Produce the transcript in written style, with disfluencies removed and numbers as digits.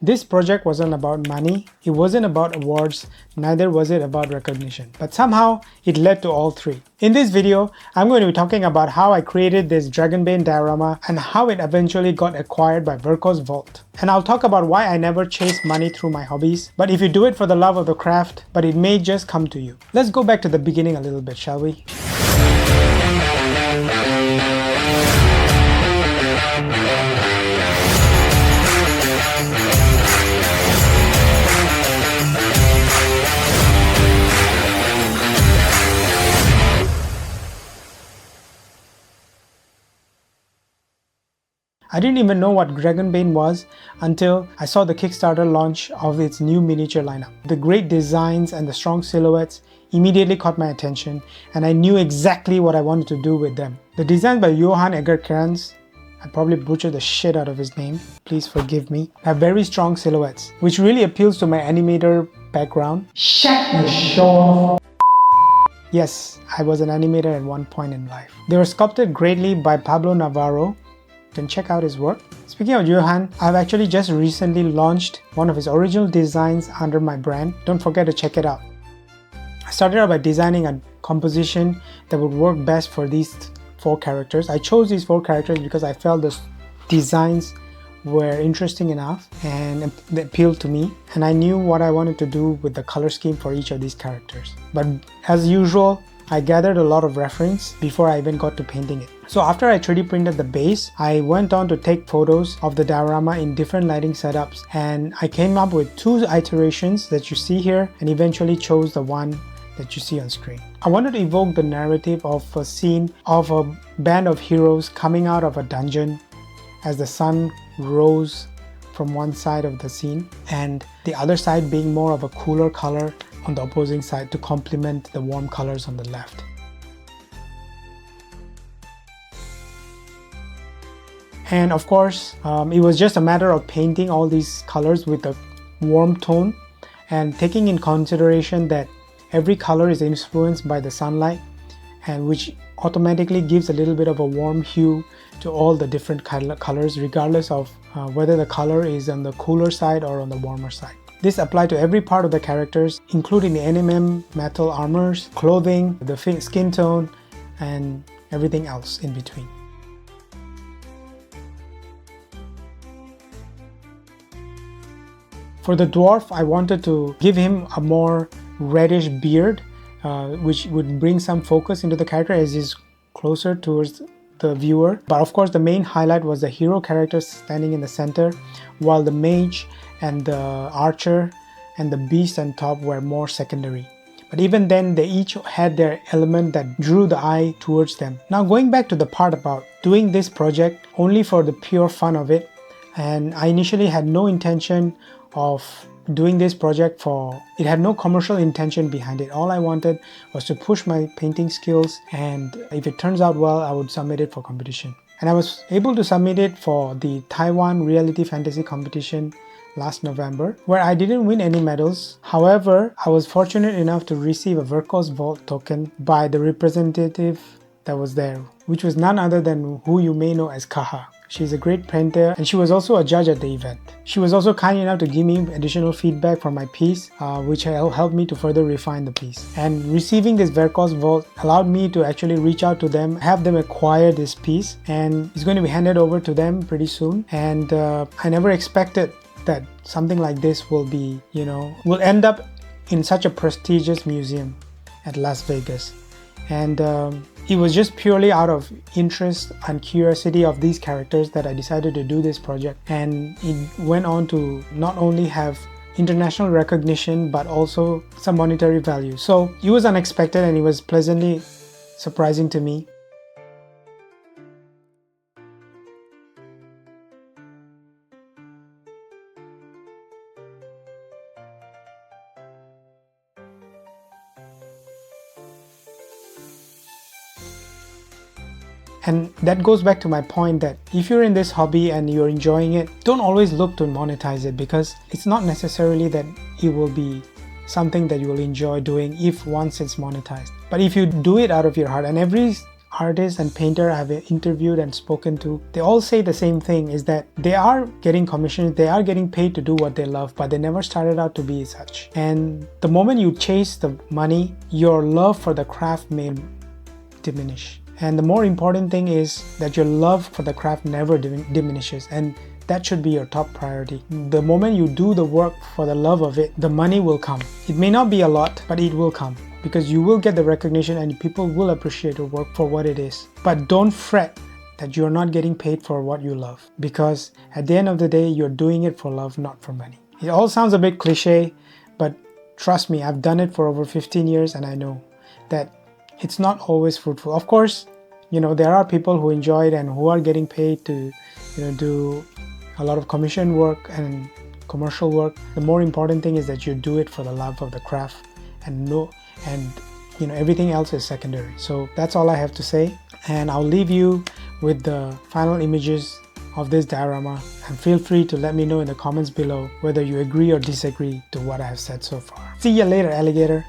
This project wasn't about money, it wasn't about awards, neither was it about recognition. But somehow, it led to all three. In this video, I'm going to be talking about how I created this Dragonbane diorama and how it eventually got acquired by Verco's Vault. And I'll talk about why I never chase money through my hobbies, but if you do it for the love of the craft, but it may just come to you. Let's go back to the beginning a little bit, shall we? I didn't even know what Dragonbane was until I saw the Kickstarter launch of its new miniature lineup. The great designs and the strong silhouettes immediately caught my attention, and I knew exactly what I wanted to do with them. The designs by Johan Edgar Krans, I probably butchered the shit out of his name, please forgive me, have very strong silhouettes, which really appeals to my animator background. Shut your show off. Yes, I was an animator at one point in life. They were sculpted greatly by Pablo Navarro. You can check out his work. Speaking of Johan, I've actually just recently launched one of his original designs under my brand. Don't forget to check it out. I started out by designing a composition that would work best for these 4 characters. I chose these 4 characters because I felt the designs were interesting enough and they appealed to me, and I knew what I wanted to do with the color scheme for each of these characters. But as usual, I gathered a lot of reference before I even got to painting it. So after I 3D printed the base, I went on to take photos of the diorama in different lighting setups, and I came up with 2 iterations that you see here and eventually chose the one that you see on screen. I wanted to evoke the narrative of a scene of a band of heroes coming out of a dungeon as the sun rose from one side of the scene and the other side being more of a cooler color on the opposing side to complement the warm colors on the left. And of course, it was just a matter of painting all these colors with a warm tone and taking in consideration that every color is influenced by the sunlight, and which automatically gives a little bit of a warm hue to all the different colors, regardless of whether the color is on the cooler side or on the warmer side. This applied to every part of the characters, including the NMM metal armors, clothing, the skin tone, and everything else in between. For the dwarf, I wanted to give him a more reddish beard, which would bring some focus into the character as he's closer towards the viewer. But of course, the main highlight was the hero character standing in the center, while the mage and the archer and the beast on top were more secondary. But even then, they each had their element that drew the eye towards them. Now going back to the part about doing this project only for the pure fun of it, and I initially had no intention of doing this project it had no commercial intention behind it. All I wanted was to push my painting skills, and if it turns out well, I would submit it for competition. And I was able to submit it for the Taiwan Reality Fantasy Competition last November, where I didn't win any medals. However, I was fortunate enough to receive a Verco's Vault token by the representative that was there, which was none other than who you may know as Kaha. She's a great painter, and she was also a judge at the event. She was also kind enough to give me additional feedback for my piece, which helped me to further refine the piece. And receiving this Verco's Vault allowed me to actually reach out to them, have them acquire this piece, and it's going to be handed over to them pretty soon. And I never expected that something like this will end up in such a prestigious museum at Las Vegas. And it was just purely out of interest and curiosity of these characters that I decided to do this project, and it went on to not only have international recognition but also some monetary value. So it was unexpected and it was pleasantly surprising to me. And that goes back to my point that if you're in this hobby and you're enjoying it, don't always look to monetize it, because it's not necessarily that it will be something that you will enjoy doing if once it's monetized. But if you do it out of your heart, and every artists and painter I've interviewed and spoken to, they all say the same thing, is that they are getting commissions, they are getting paid to do what they love, but they never started out to be such. And the moment you chase the money, your love for the craft may diminish. And the more important thing is that your love for the craft never diminishes, and that should be your top priority. The moment you do the work for the love of it, the money will come. It may not be a lot, but it will come, because you will get the recognition and people will appreciate your work for what it is. But don't fret that you're not getting paid for what you love, because at the end of the day, you're doing it for love, not for money. It all sounds a bit cliche, but trust me, I've done it for over 15 years and I know that it's not always fruitful. Of course, there are people who enjoy it and who are getting paid to, do a lot of commission work and commercial work. The more important thing is that you do it for the love of the craft, and everything else is secondary. So that's all I have to say, and I'll leave you with the final images of this diorama, and feel free to let me know in the comments below whether you agree or disagree to what I have said so far. See you later, alligator.